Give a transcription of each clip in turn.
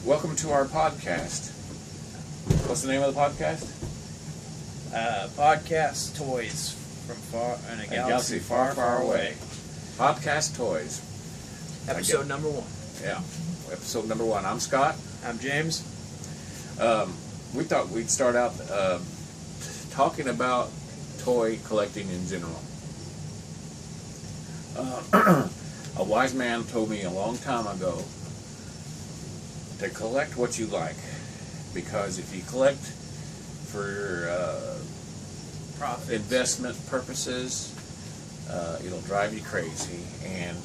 Welcome to our podcast. What's the name of the podcast? Podcast Toys from a galaxy far, far away. Podcast Toys. Episode number 1. Yeah, episode number 1. I'm Scott. I'm James. We thought we'd start out talking about toy collecting in general. A wise man told me a long time ago to collect what you like, because if you collect for Profit. investment purposes, it'll drive you crazy. And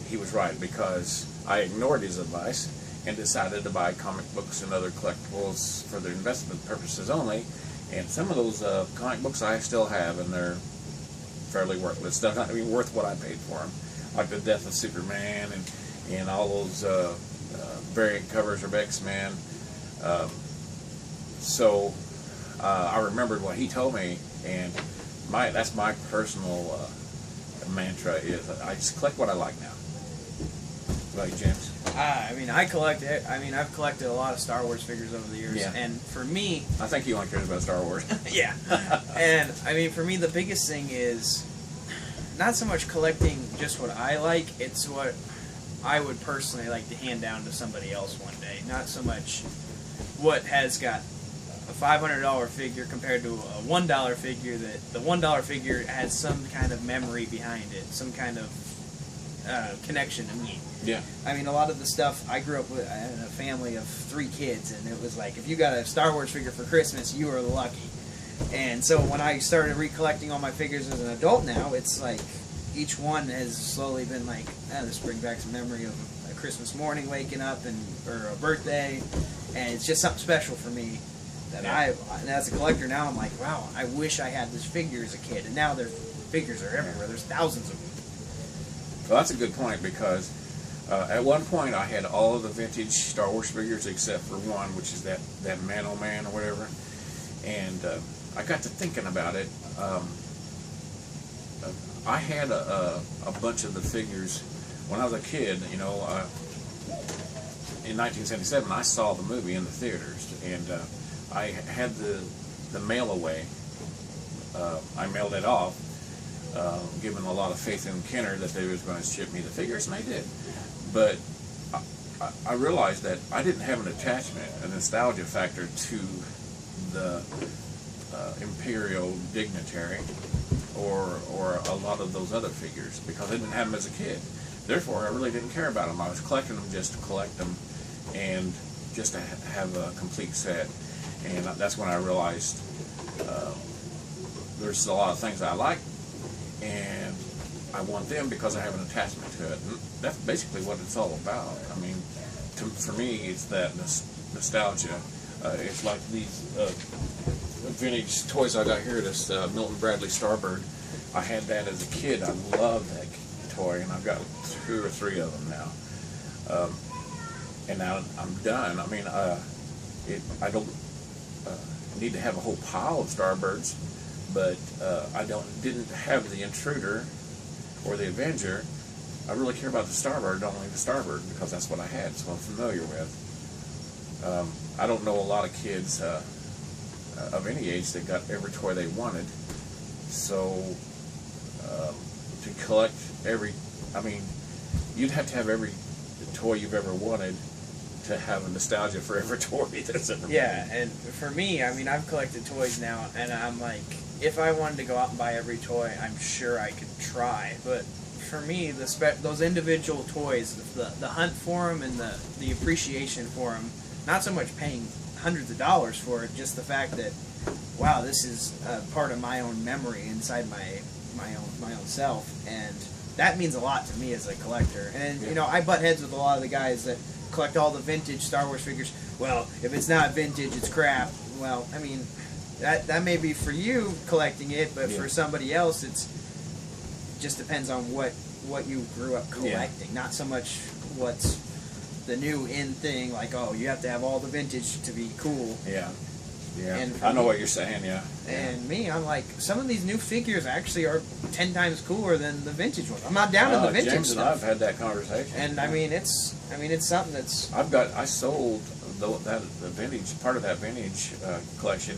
he was right, because I ignored his advice and decided to buy comic books and other collectibles for their investment purposes only. And some of those comic books I still have, and they're fairly worthless. They're not even worth what I paid for them, like the Death of Superman and all those variant covers of X-Men. So I remembered what he told me, and that's my personal mantra is I just collect what I like now. What about you, James? I've collected a lot of Star Wars figures over the years, and for me, I think you only cares about Star Wars. yeah, and for me, the biggest thing is not so much collecting just what I like; it's what I would personally like to hand down to somebody else one day. Not so much what has got a $500 figure compared to a $1 figure. That the $1 figure has some kind of memory behind it, some kind of connection to me. Yeah. A lot of the stuff, I grew up with, I had a family of 3 kids, and it was like, if you got a Star Wars figure for Christmas, you were lucky. And so when I started recollecting all my figures as an adult now, it's like, each one has slowly been like, this brings back some memory of a Christmas morning waking up, or a birthday, and it's just something special for me. And as a collector now, I'm like, wow, I wish I had this figure as a kid. And now their figures are everywhere. There's thousands of them. Well, that's a good point, because at one point I had all of the vintage Star Wars figures except for one, which is that Man-O-Man or whatever. And I got to thinking about it. I had a bunch of the figures when I was a kid. In 1977, I saw the movie in the theaters, and I had the mail away. I mailed it off, given a lot of faith in Kenner that they was going to ship me the figures, and they did. But I realized that I didn't have an attachment, a nostalgia factor to the Imperial Dignitary or a lot of those other figures, because I didn't have them as a kid. Therefore, I really didn't care about them. I was collecting them just to collect them and just to have a complete set. And that's when I realized there's a lot of things I like, and I want them because I have an attachment to it. And that's basically what it's all about. For me, it's that nostalgia. It's like these vintage toys I got here, this Milton Bradley Starbird. I had that as a kid. I love that toy, and I've got 2 or 3 of them now. And now I'm done. I don't need to have a whole pile of Starbirds, but I didn't have the Intruder or the Avenger. I really care about the Starbird, only the Starbird, because that's what I had, so I'm familiar with. I don't know a lot of kids of any age that got every toy they wanted, so to collect you'd have to have every toy you've ever wanted to have a nostalgia for every toy that's ever been. Yeah, and for me, I've collected toys now, and I'm like, if I wanted to go out and buy every toy, I'm sure I could try. But for me, those individual toys, the hunt for them and the appreciation for them, not so much paying hundreds of dollars for it, just the fact that, wow, this is part of my own memory inside my own self, and that means a lot to me as a collector. And I butt heads with a lot of the guys that collect all the vintage Star Wars figures. Well, if it's not vintage, it's crap. Well, that may be for you collecting it, but for somebody else, it just depends on what you grew up collecting. Not so much what's the new in thing, like, oh, you have to have all the vintage to be cool. Yeah. Yeah, And I know what you're saying. Yeah. And me, I'm like, some of these new figures actually are 10 times cooler than the vintage ones. I'm not down to the vintage James stuff. and I've had that conversation. And I mean, it's something that's. I sold the vintage part of that vintage collection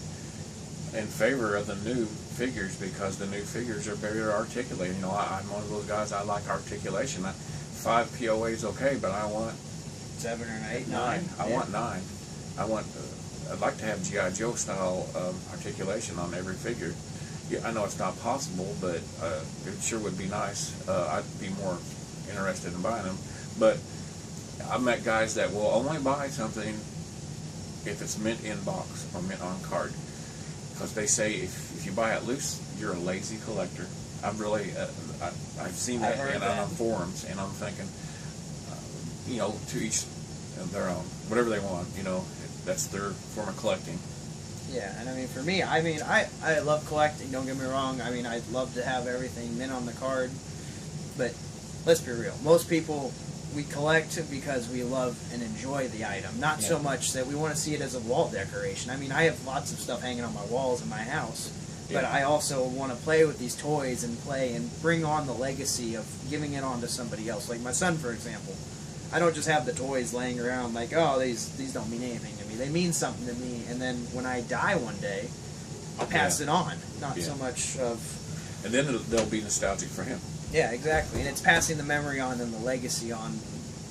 in favor of the new figures because the new figures are better articulated. You know, I'm one of those guys. I like articulation. 5 POA is okay, but I want 7 or 8, 9. I want 9. I want. I'd like to have G.I. Joe style articulation on every figure. Yeah, I know it's not possible, but it sure would be nice. I'd be more interested in buying them. But I've met guys that will only buy something if it's mint in box or mint on card. Because they say if you buy it loose, you're a lazy collector. I've really, I've seen that on forums, and I'm thinking, you know, to each their own. Whatever they want, you know. That's their form of collecting. Yeah, and I mean, for me, I mean, I love collecting, don't get me wrong. I mean, I'd love to have everything mint on the card. But let's be real. Most people, we collect because we love and enjoy the item. Not so much that we want to see it as a wall decoration. I mean, I have lots of stuff hanging on my walls in my house. But I also want to play with these toys and play and bring on the legacy of giving it on to somebody else. Like my son, for example. I don't just have the toys laying around like, oh, these don't mean anything to me. They mean something to me, and then when I die one day, I'll pass it on. Not so much of... And then they'll be nostalgic for him. Yeah, exactly. And it's passing the memory on and the legacy on.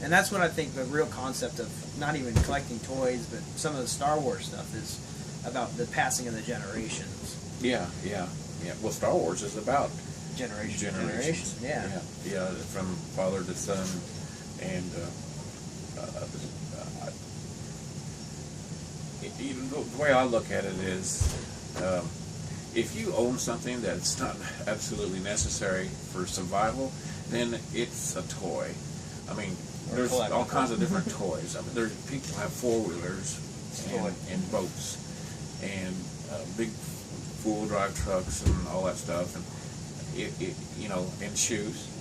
And that's what I think the real concept of not even collecting toys, but some of the Star Wars stuff is about the passing of the generations. Yeah. Well, Star Wars is about generations. Yeah, from father to son. And the way I look at it is, if you own something that's not absolutely necessary for survival, then it's a toy. I mean, there's all kinds of different toys. I mean, there's people have 4-wheelers and boats and big four-wheel drive trucks and all that stuff, and you know, and shoes.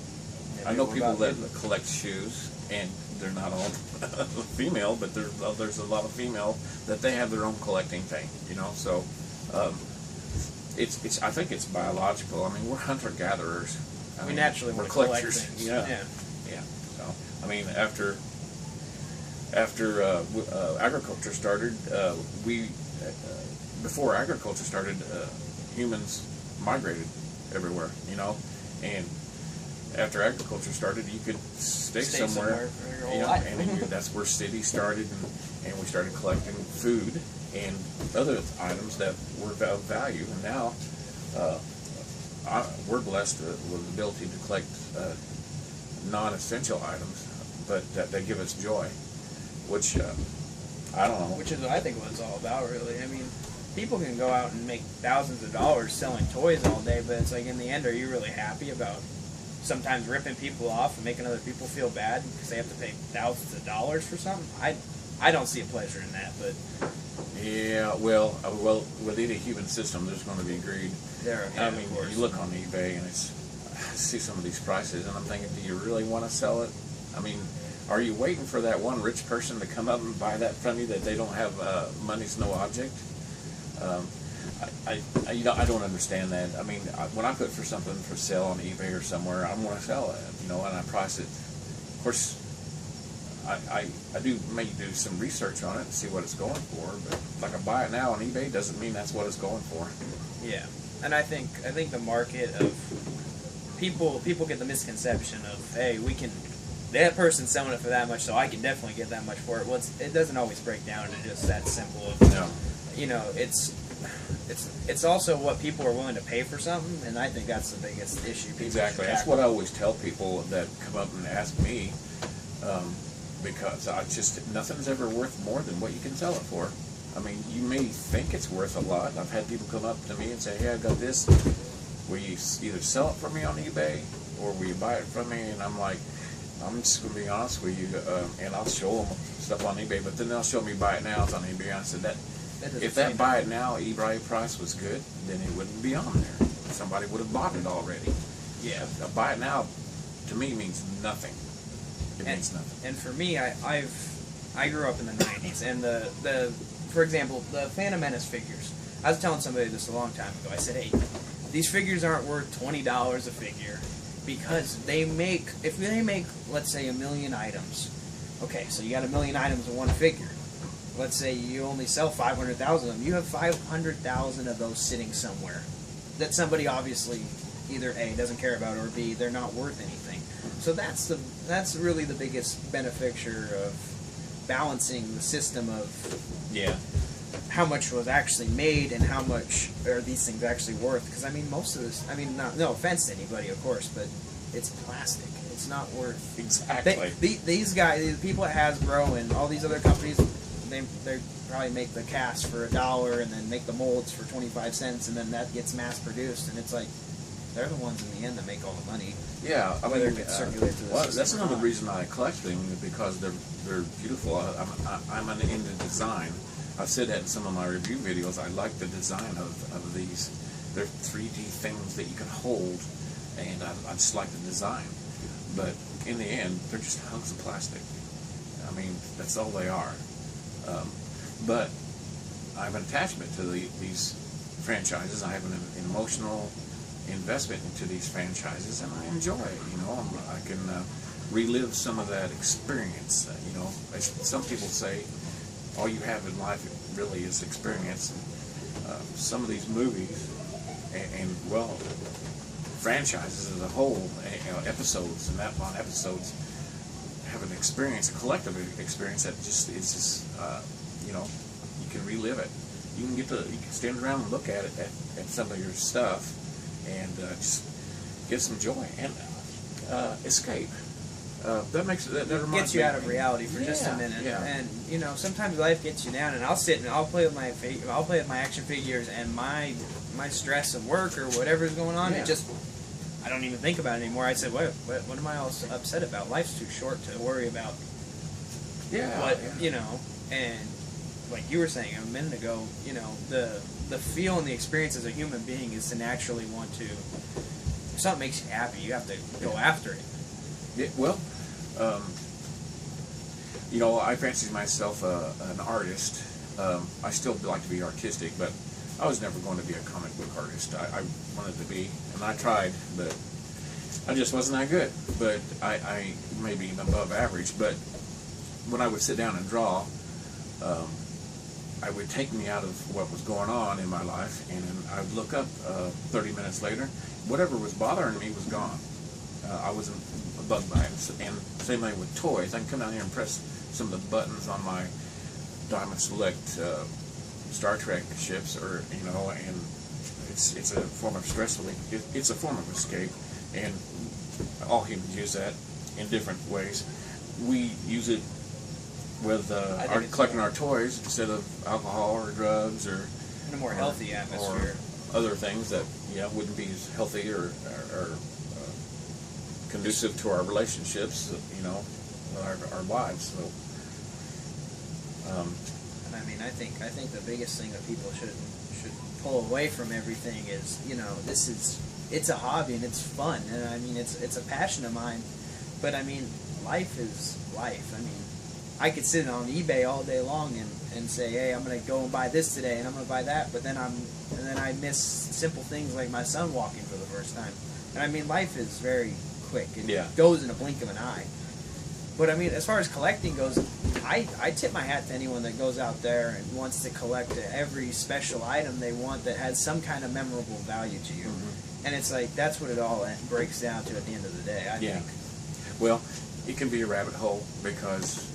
I know people that collect shoes, and they're not all female, but there's a lot of female that they have their own collecting thing, you know. So it's I think it's biological. I mean, we're hunter-gatherers. We naturally want to collect things. Yeah. So I mean, after agriculture started, before agriculture started, humans migrated everywhere, you know, and after agriculture started, you could stay somewhere for your whole life. And that's where cities started, and we started collecting food and other items that were of value. And now we're blessed with the ability to collect non-essential items, but that give us joy, which I don't know. Which is, I think, what it's all about, really. I mean, people can go out and make thousands of dollars selling toys all day, but it's like, in the end, are you really happy about sometimes ripping people off and making other people feel bad because they have to pay thousands of dollars for something? I don't see a pleasure in that, but... Yeah, well, with any human system, there's going to be greed. I mean, you look on eBay and I see some of these prices, and I'm thinking, do you really want to sell it? I mean, are you waiting for that one rich person to come up and buy that from you that they don't have money's no object? I don't understand that. I mean, when I put for something for sale on eBay or somewhere, I want to sell it, you know, and I price it. Of course, I may do some research on it and see what it's going for, but like I buy it now on eBay doesn't mean that's what it's going for. Yeah, and I think the market of people get the misconception of, hey, that person's selling it for that much, so I can definitely get that much for it. Well, it doesn't always break down to just that simple. You know, it's also what people are willing to pay for something, and I think that's the biggest issue. Exactly. That's what I always tell people that come up and ask me, because nothing's ever worth more than what you can sell it for. I mean, you may think it's worth a lot. I've had people come up to me and say, hey, I've got this. Will you either sell it for me on eBay, or will you buy it from me? And I'm like, I'm just going to be honest with you, and I'll show them stuff on eBay, but then they'll show me buy it now on eBay. I said, if that buy it now eBay price was good, then it wouldn't be on there. Somebody would have bought it already. Yeah. A buy it now, to me, means nothing. It means nothing. And for me, I grew up in the 90s, and the for example, the Phantom Menace figures. I was telling somebody this a long time ago. I said, hey, these figures aren't worth $20 a figure because if they make, let's say, 1 million items. Okay, so you got 1 million items in one figure. Let's say you only sell 500,000 of them. You have 500,000 of those sitting somewhere that somebody obviously either A, doesn't care about, or B, they're not worth anything. So that's really the biggest beneficiary of balancing the system of how much was actually made and how much are these things actually worth. Because I mean, most of this, I mean, no offense to anybody, of course, but it's plastic. It's not worth exactly. These guys, the people at Hasbro and all these other companies, they probably make the cast for $1 and then make the molds for 25 cents, and then that gets mass produced, and it's like they're the ones in the end that make all the money. Yeah, I whether mean, it gets circulated to the well, system that's or another not. reason I collect things, because they're beautiful. I'm into design. I've said that in some of my review videos. I like the design of these. They're 3D things that you can hold, and I just like the design. But in the end, they're just hunks of plastic. I mean, that's all they are. But I have an attachment to these franchises. I have an emotional investment into these franchises, and I enjoy it. You know, I can relive some of that experience. You know, some people say all you have in life really is experience. And, some of these movies and well, franchises as a whole, you know, episodes and that on episodes have an experience, a collective experience that just is just you know, you can relive it. You can stand around and look at it at some of your stuff and just get some joy and escape. That makes that reminds gets you me, out of reality for just a minute. Yeah. And you know, sometimes life gets you down, and I'll sit and I'll play with my action figures, and my stress of work or whatever's going on, it just, I don't even think about it anymore. I said, what am I all upset about? Life's too short to worry about. You know, and like you were saying a minute ago, you know, the feel and the experience as a human being is to naturally want to. If something makes you happy, you have to go after it. Yeah, well, you know, I fancy myself an artist. I still like to be artistic, but I was never going to be a comic book artist. I wanted to be, and I tried, but I just wasn't that good. But I maybe above average. But when I would sit down and draw, I would take me out of what was going on in my life, and then I would look up 30 minutes later. Whatever was bothering me was gone. I wasn't bugged by it. And same thing with toys. I can come down here and press some of the buttons on my Diamond Select Star Trek ships, or you know, and it's a form of stress relief. It's a form of escape, and all humans use that in different ways. We use it with collecting our toys instead of alcohol or drugs or in a more healthy atmosphere, or other things that wouldn't be as healthy or conducive to our relationships, you know, with our lives. So, and I mean, I think the biggest thing that people should pull away from everything is, you know, it's a hobby and it's fun, and I mean, it's a passion of mine. But I mean, life is life. I mean, I could sit on eBay all day long and say, hey, I'm gonna go and buy this today, and I'm gonna buy that, but then I miss simple things like my son walking for the first time. And I mean, life is very quick. It goes in a blink of an eye. But I mean, as far as collecting goes, I tip my hat to anyone that goes out there and wants to collect every special item they want that has some kind of memorable value to you. Mm-hmm. And it's like, that's what it all breaks down to at the end of the day, I think. Well, it can be a rabbit hole, because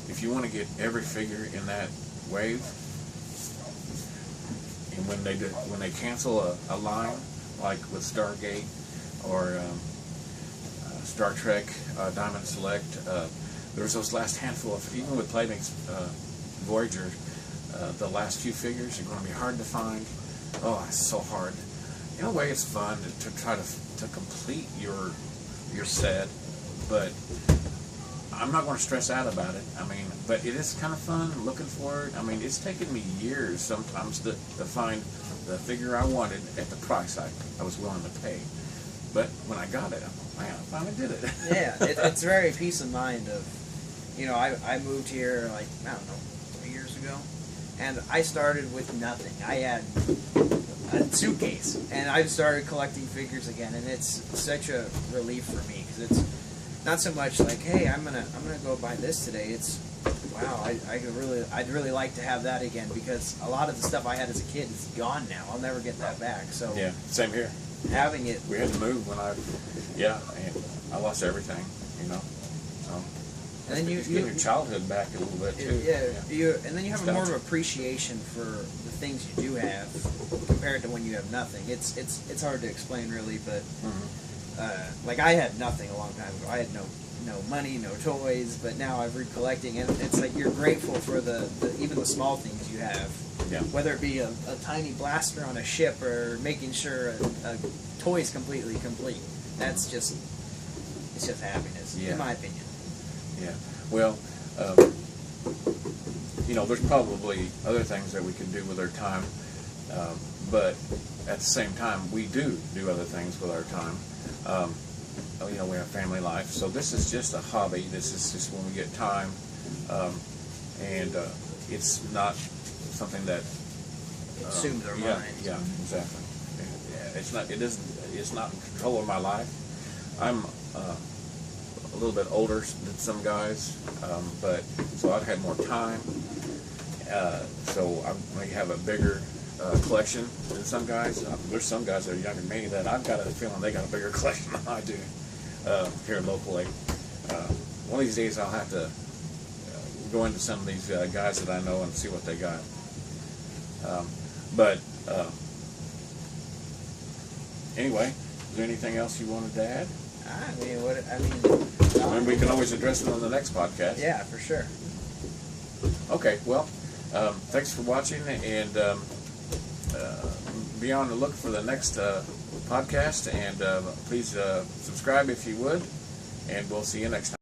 if you want to get every figure in that wave, and when they cancel a line, like with Stargate or Star Trek Diamond Select, there's those last handful of, even with Playmates Voyager, the last few figures are going to be hard to find. Oh, it's so hard. In a way, it's fun to try to complete your set, but I'm not going to stress out about it. I mean, but it is kind of fun looking for it. I mean, it's taken me years sometimes to find the figure I wanted at the price I was willing to pay. But when I got it, I finally did it. Yeah, it's very peace of mind of, you know, I moved here like, I don't know, years ago, and I started with nothing. I had a suitcase, and I've started collecting figures again, and it's such a relief for me because it's not so much like, hey, I'm gonna go buy this today. It's wow, I'd really like to have that again because a lot of the stuff I had as a kid is gone now. I'll never get that back. So yeah, same here. Having it, we had to move when and I lost everything, you know. So and then you get your childhood back a little bit too. And then you have more of an appreciation for the things you do have compared to when you have nothing. It's hard to explain really, but like I had nothing a long time ago. I had no money, no toys, but now I've recollecting, and it's like you're grateful for the even the small things you have. Yeah. Whether it be a tiny blaster on a ship or making sure a toy is completely complete. That's just happiness, in my opinion. Yeah. Well, you know, there's probably other things that we can do with our time, but at the same time, we do other things with our time. You know, we have family life, so this is just a hobby. This is just when we get time, and it's not something that consumes our mind. Yeah, exactly. Yeah, it's not. It's not in control of my life. I'm a little bit older than some guys, but so I've had more time. So I may have a bigger collection than some guys. There's some guys that are younger than me that I've got a feeling they got a bigger collection than I do here locally. One of these days I'll have to go into some of these guys that I know and see what they got. Anyway, is there anything else you wanted to add? I mean, we can always address it on the next podcast. Yeah, for sure. Okay, well, thanks for watching, and be on the look for the next podcast, and please subscribe if you would, and we'll see you next time.